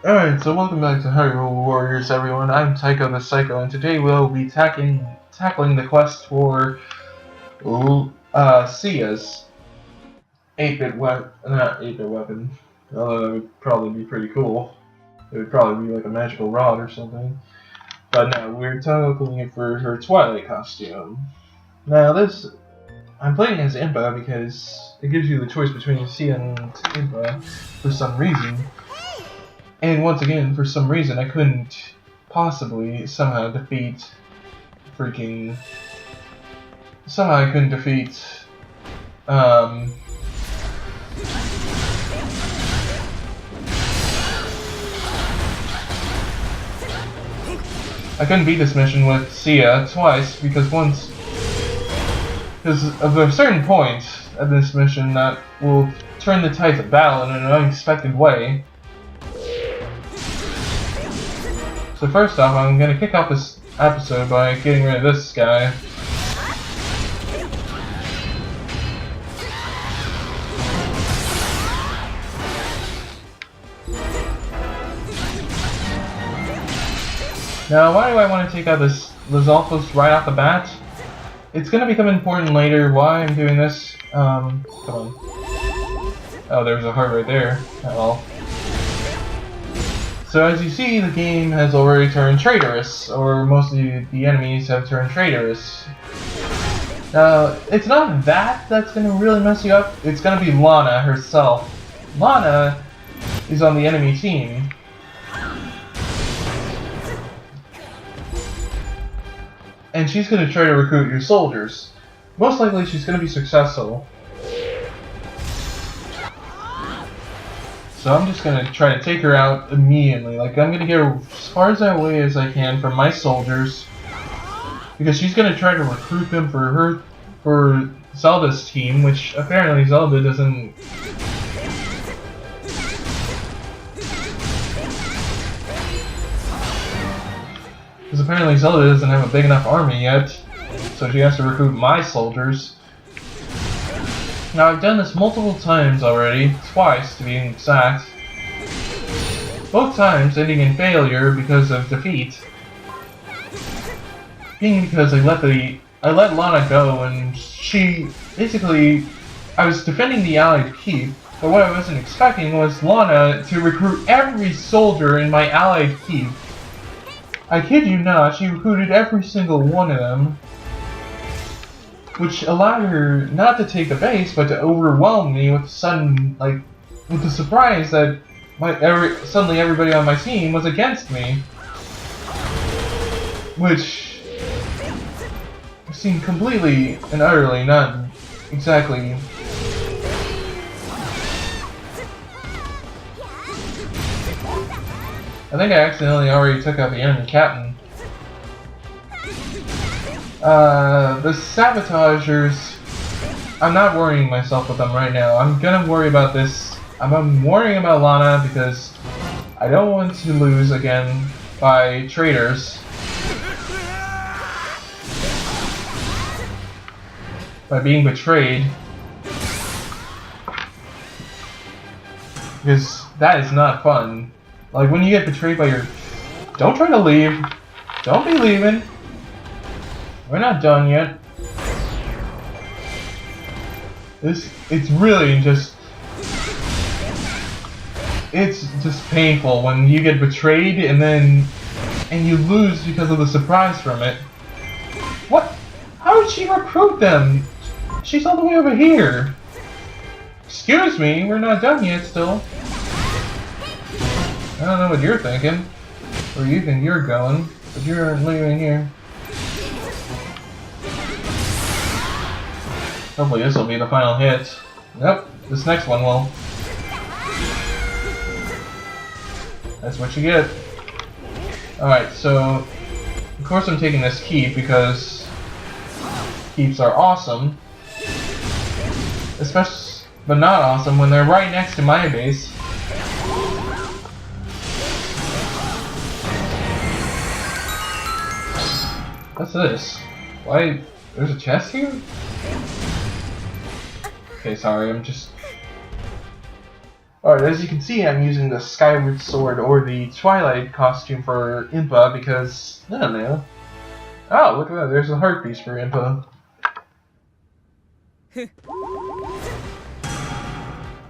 Alright, so welcome back to Hyrule Warriors, everyone. I'm Tycho the Psycho, and today we'll be tackling the quest for Sia's 8-bit weapon. Not 8-bit weapon, although that would probably be pretty cool. It would probably be like a magical rod or something. But no, we're tackling it for her Twilight costume. Now I'm playing as Impa because it gives you the choice between Sia and Impa for some reason. And once again, for some reason, I couldn't possibly somehow defeat freaking... Somehow I couldn't defeat... I couldn't beat this mission with Sia twice, because of a certain point at this mission that will turn the tides of battle in an unexpected way. So first off, I'm gonna kick off this episode by getting rid of this guy. Now, why do I want to take out this Lizalfos right off the bat? It's gonna become important later why I'm doing this. Come on. Oh, there's a heart right there. Oh well. So as you see, the game has already turned traitorous, or most of the enemies have turned traitorous. Now, it's not that's gonna really mess you up, it's gonna be Lana herself. Lana is on the enemy team. And she's gonna try to recruit your soldiers. Most likely she's gonna be successful. So I'm just gonna try to take her out immediately. Like, I'm gonna get her as far away as I can from my soldiers, because she's gonna try to recruit them for Zelda's team, which apparently Zelda doesn't. Because apparently Zelda doesn't have a big enough army yet, so she has to recruit my soldiers. Now, I've done this multiple times already, twice to be exact. Both times ending in failure because of defeat. Being because I let Lana go, and she basically, I was defending the Allied keep, but what I wasn't expecting was Lana to recruit every soldier in my Allied keep. I kid you not, she recruited every single one of them, which allowed her not to take the base, but to overwhelm me with with the surprise that suddenly everybody on my team was against me, which seemed completely and utterly not exactly. I think I accidentally already took out the enemy captain. The sabotagers, I'm not worrying myself with them right now. I'm gonna worry about this. I'm worrying about Lana because I don't want to lose again by traitors. By being betrayed. Because that is not fun. Like, when you get betrayed by your... Don't try to leave. Don't be leaving. We're not done yet. It's really just... It's just painful when you get betrayed and you lose because of the surprise from it. What? How did she recruit them? She's all the way over here. Excuse me, we're not done yet still. I don't know what you're thinking, where you think you're going, but you're leaving here. Hopefully this will be the final hit. Nope, this next one will. That's what you get. Alright, so of course I'm taking this keep because keeps are awesome. Especially, but not awesome when they're right next to my base. What's this? Why? There's a chest here? Okay, sorry, I'm just... Alright, as you can see, I'm using the Skyward Sword or the Twilight costume for Impa because, I don't know. Oh, look at that, there's a heart piece for Impa.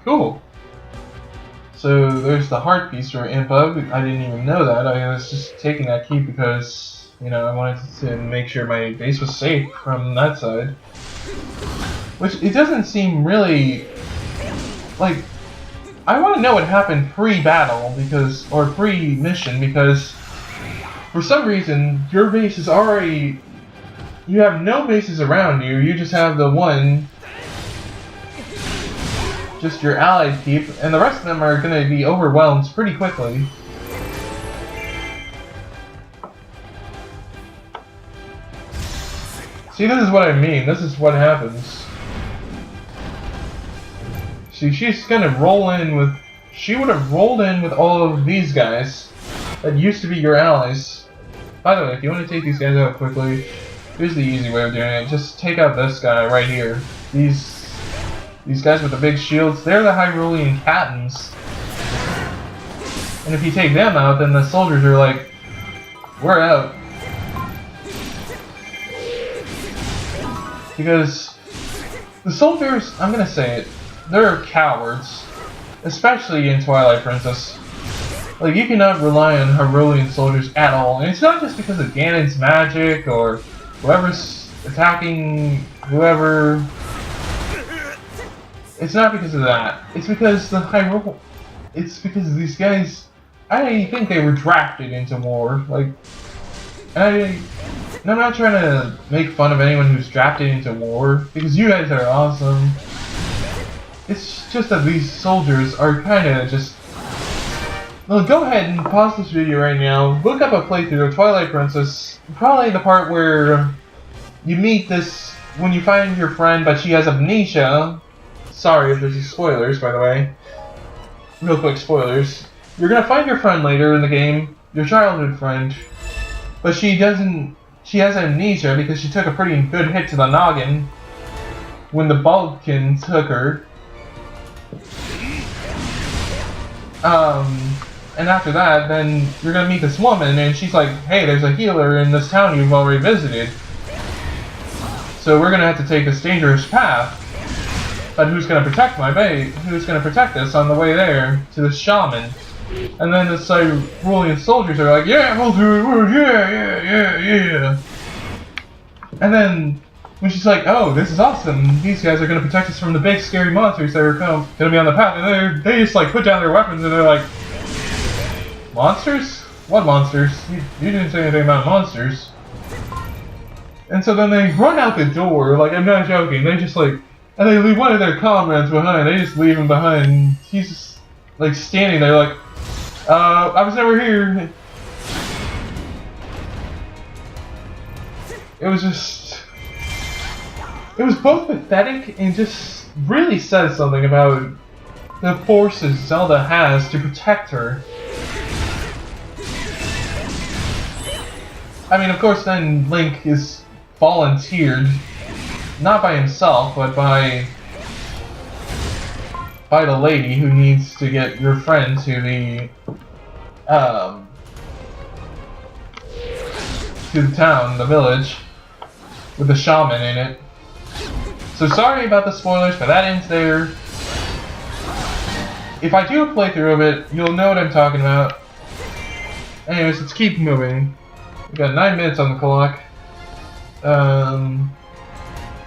Cool. So there's the heart piece for Impa. I didn't even know that. I was just taking that key because, you know, I wanted to make sure my base was safe from that side. Which, it doesn't seem really... like... I want to know what happened pre-battle, because... or pre-mission, because... for some reason, your base is already... you have no bases around you, you just have the one... just your allied keep, and the rest of them are going to be overwhelmed pretty quickly. See, this is what I mean. This is what happens. See, she's gonna roll in with... she would have rolled in with all of these guys that used to be your allies. By the way, if you want to take these guys out quickly, here's the easy way of doing it. Just take out this guy right here. These guys with the big shields, they're the Hyrulean captains. And if you take them out, then the soldiers are like, we're out. Because the soldiers, I'm gonna say it, they're cowards. Especially in Twilight Princess. Like, you cannot rely on Hyrulean soldiers at all. And it's not just because of Ganon's magic or whoever's attacking whoever. It's not because of that. It's because it's because these guys, I think they were drafted into war. Like, I'm not trying to make fun of anyone who's drafted into war, because you guys are awesome. It's just that these soldiers are kinda just... well, go ahead and pause this video right now, look up a playthrough of Twilight Princess, probably the part where you meet this, when you find your friend but she has amnesia. Sorry if there's spoilers, by the way. Real quick spoilers. You're gonna find your friend later in the game, your childhood friend, but she has amnesia because she took a pretty good hit to the noggin when the Baldkin took her. And after that, then you're gonna meet this woman, and she's like, hey, there's a healer in this town you've already visited. So we're gonna have to take this dangerous path. But who's gonna protect my base? Who's gonna protect us on the way there to the shaman? And then the Hyrulean soldiers are like, yeah, we'll do it, yeah. And then when she's like, oh, this is awesome, these guys are gonna protect us from the big scary monsters that are gonna be on the path, and they just like put down their weapons and they're like, monsters? What monsters? You didn't say anything about monsters. And so then they run out the door, like, I'm not joking, they just like, and they leave one of their comrades behind, they just leave him behind. He's just like standing there like, I was never here. It was just... it was both pathetic and just really said something about the forces Zelda has to protect her. I mean, of course, then Link is volunteered, not by himself, but by the lady who needs to get your friend to the town, the village, with the shaman in it. So sorry about the spoilers, but that ends there. If I do a playthrough of it, you'll know what I'm talking about. Anyways, let's keep moving. We've got 9 minutes on the clock.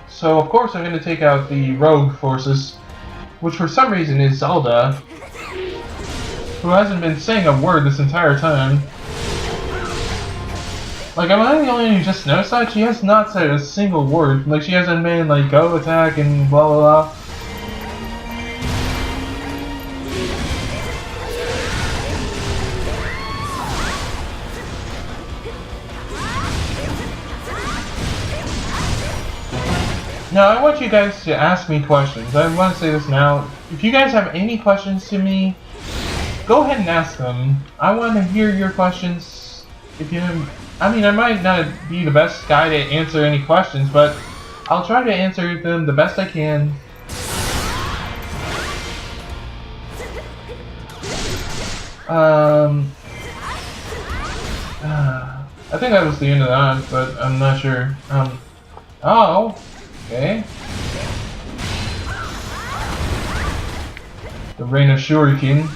So of course I'm going to take out the rogue forces, which for some reason is Zelda, who hasn't been saying a word this entire time. Like, am I the only one who just noticed that? She has not said a single word. Like, she hasn't been like, go attack and blah blah blah. Now, I want you guys to ask me questions. I want to say this now. If you guys have any questions to me, go ahead and ask them. I want to hear your questions. If you have, I mean, I might not be the best guy to answer any questions, but I'll try to answer them the best I can. I think that was the end of that, but I'm not sure. Oh, okay. The Rain of Shuriken.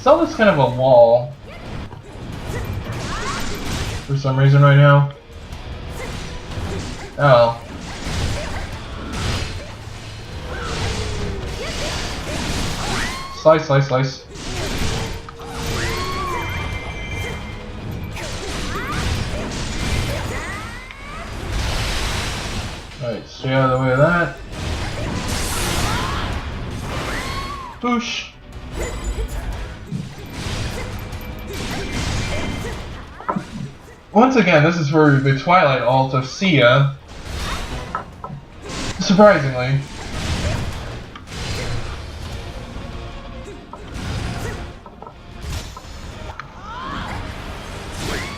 Zelda's kind of a wall for some reason right now. Oh. Slice, slice, slice. Alright, stay out of the way of that. Boosh. Once again, this is for the Twilight alt of Sia. Surprisingly.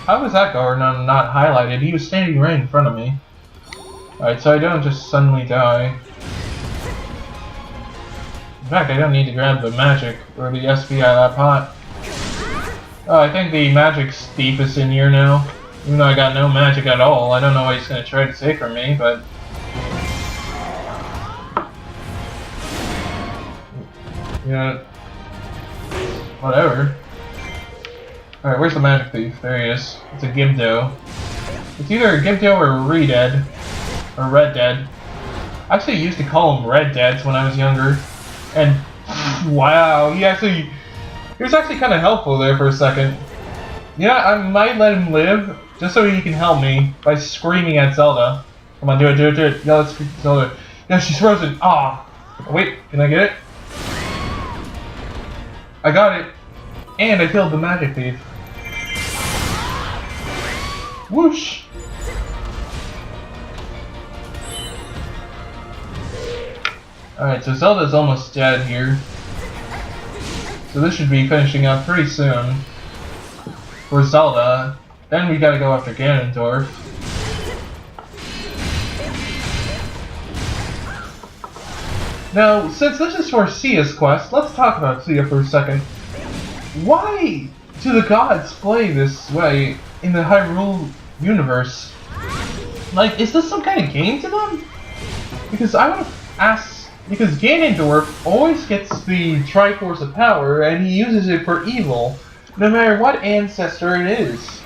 How was that guard not highlighted? He was standing right in front of me. Alright, so I don't just suddenly die. In fact, I don't need to grab the magic or the SB out of that pot. Oh, I think the magic's deep is in here now. Even though I got no magic at all. I don't know what he's going to try to take from me, but... yeah. Whatever. Alright, where's the magic thief? There he is. It's a Gibdo. It's either a Gibdo or a Re-Dead. Or Red Dead. I actually used to call them Red Deads when I was younger. And wow, he was actually kind of helpful there for a second. Yeah, I might let him live, just so he can help me by screaming at Zelda. Come on, do it, do it, do it. Yeah, let's scream at Zelda. Yeah, she's frozen. Ah. Oh, wait, can I get it? I got it. And I killed the magic thief. Whoosh! Alright, so Zelda's almost dead here. So this should be finishing up pretty soon. For Zelda. Then we gotta go after Ganondorf. Now, since this is for Sia's quest, let's talk about Sia for a second. Why do the gods play this way in the Hyrule universe? Like, is this some kind of game to them? Because I want to ask, because Ganondorf always gets the Triforce of Power and he uses it for evil, no matter what ancestor it is.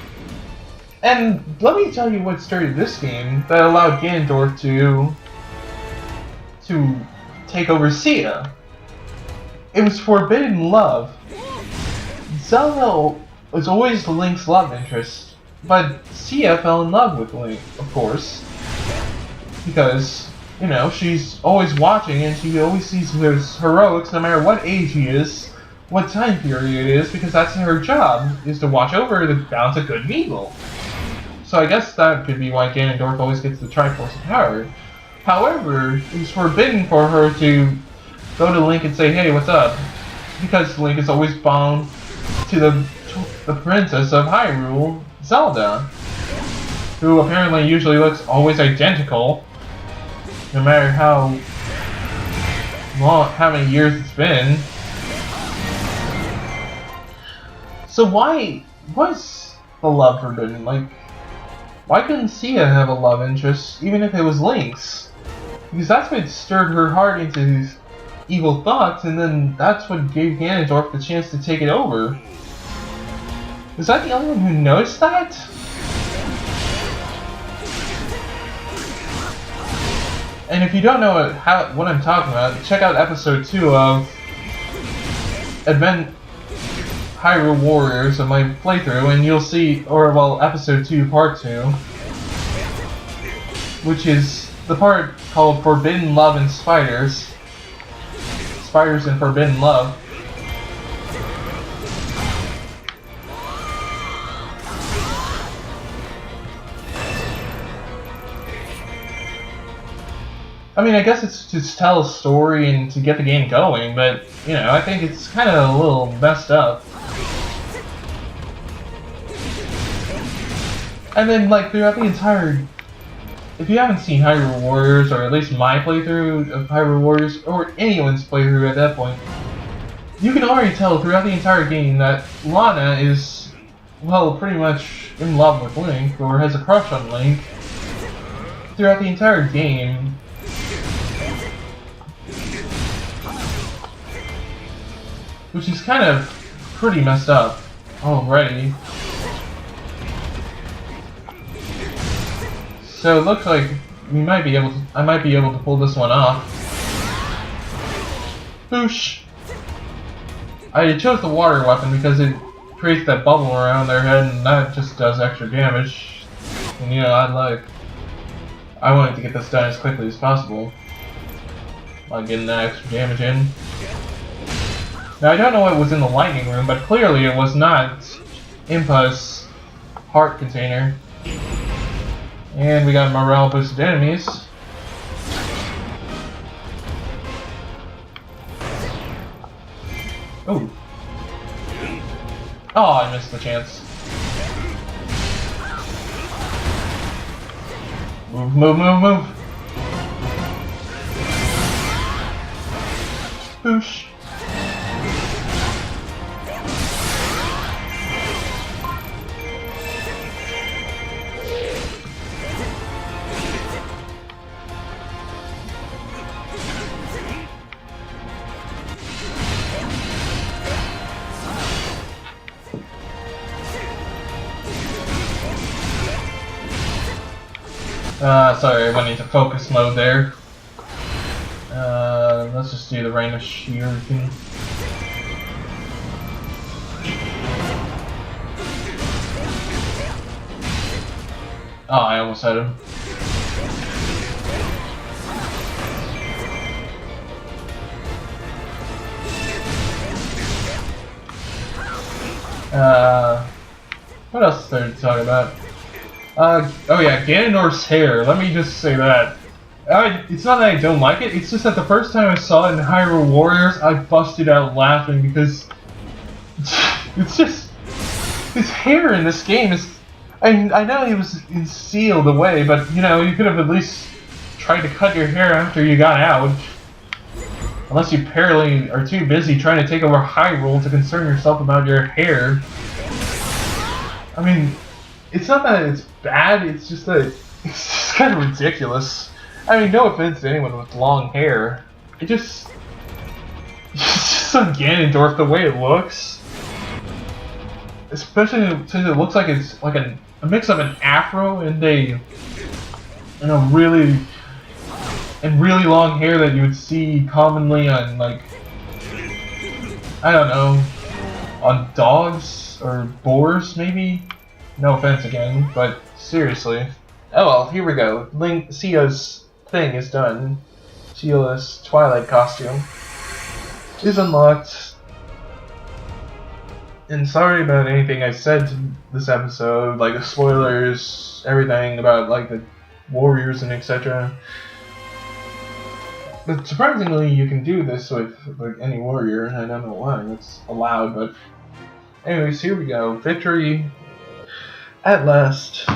And let me tell you what started this game that allowed Ganondorf to take over Sia. It was forbidden love. Zelda was always Link's love interest, but Sia fell in love with Link, of course, because, you know, she's always watching and she always sees his heroics no matter what age he is, what time period it is, because that's her job, is to watch over the balance of good and evil. So I guess that could be why Ganondorf always gets the Triforce of Power. However, it was forbidden for her to go to Link and say, hey, what's up? Because Link is always bound to the princess of Hyrule, Zelda, who apparently usually looks always identical, no matter how many years it's been. So why was the love forbidden? Like, why couldn't Sia have a love interest, even if it was Link's? Because that's what stirred her heart into these evil thoughts, and then that's what gave Ganondorf the chance to take it over. Was I the only one who noticed that? And if you don't know what I'm talking about, check out episode 2 of Hyrule Warriors of my playthrough, and you'll see, or well, episode 2, part 2, which is the part called Forbidden Love and Spiders. Spiders and Forbidden Love. I mean, I guess it's to tell a story and to get the game going, but, you know, I think it's kind of a little messed up. And then, like, throughout the entire if you haven't seen Hyrule Warriors, or at least my playthrough of Hyrule Warriors, or anyone's playthrough at that point, you can already tell throughout the entire game that Lana is, well, pretty much in love with Link, or has a crush on Link, throughout the entire game. Which is kind of pretty messed up already. So it looks like we might be able to, I might be able to pull this one off. Boosh! I chose the water weapon because it creates that bubble around their head and that just does extra damage. And you know, I wanted to get this done as quickly as possible. By getting that extra damage in. Now I don't know what was in the lightning room, but clearly it was not Impa's heart container. And we got morale boosted enemies. Oh. Oh, I missed the chance. Move, move, move, move. Boosh. Sorry, I went into focus mode there. Let's just do the rain of shuriken. Oh, I almost had him. What else is there to talk about? Oh yeah, Ganondorf's hair. Let me just say that. It's not that I don't like it, it's just that the first time I saw it in Hyrule Warriors, I busted out laughing because it's just... his hair in this game is... I know he was sealed away, but you know, you could have at least tried to cut your hair after you got out. Unless you apparently are too busy trying to take over Hyrule to concern yourself about your hair. I mean, it's not that it's bad, it's just that it's just kind of ridiculous. I mean, no offense to anyone with long hair. It's just on Ganondorf, the way it looks. Especially since it looks like it's like a mix of an afro and really long hair that you would see commonly on, like, I don't know, on dogs or boars maybe? No offense again, but seriously. Oh well, here we go. Sia's thing is done. Sia's Twilight costume is unlocked. And sorry about anything I said this episode, like the spoilers, everything about like the warriors and etc. But surprisingly, you can do this with like any warrior, and I don't know why it's allowed, but anyways, here we go. Victory at last.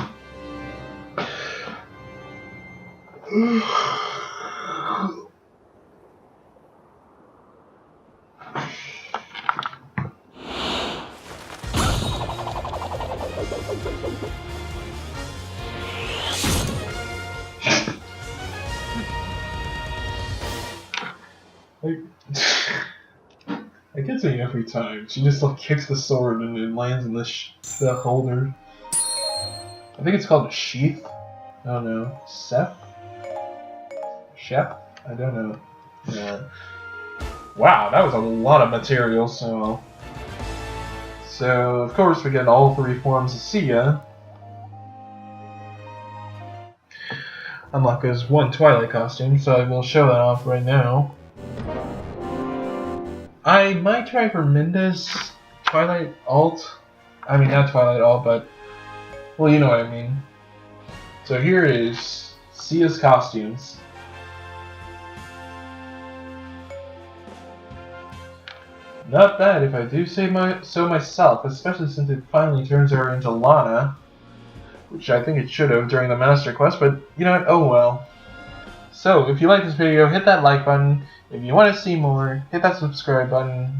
It gets me every time. She just like kicks the sword and it lands in the holder. I think it's called a sheath. I don't know. Seth? Shep? I don't know. Yeah. Wow, that was a lot of material, so of course we get all three forms of Sia. Unlock his one Twilight costume, so I will show that off right now. I might try for Minda's Twilight alt. I mean, not Twilight alt, but... well, you know what I mean. So here is Sia's costumes. Not bad if I do say so myself, especially since it finally turns her into Lana. which I think it should have during the master quest, but you know what, oh well. So, if you like this video, hit that like button. If you want to see more, hit that subscribe button.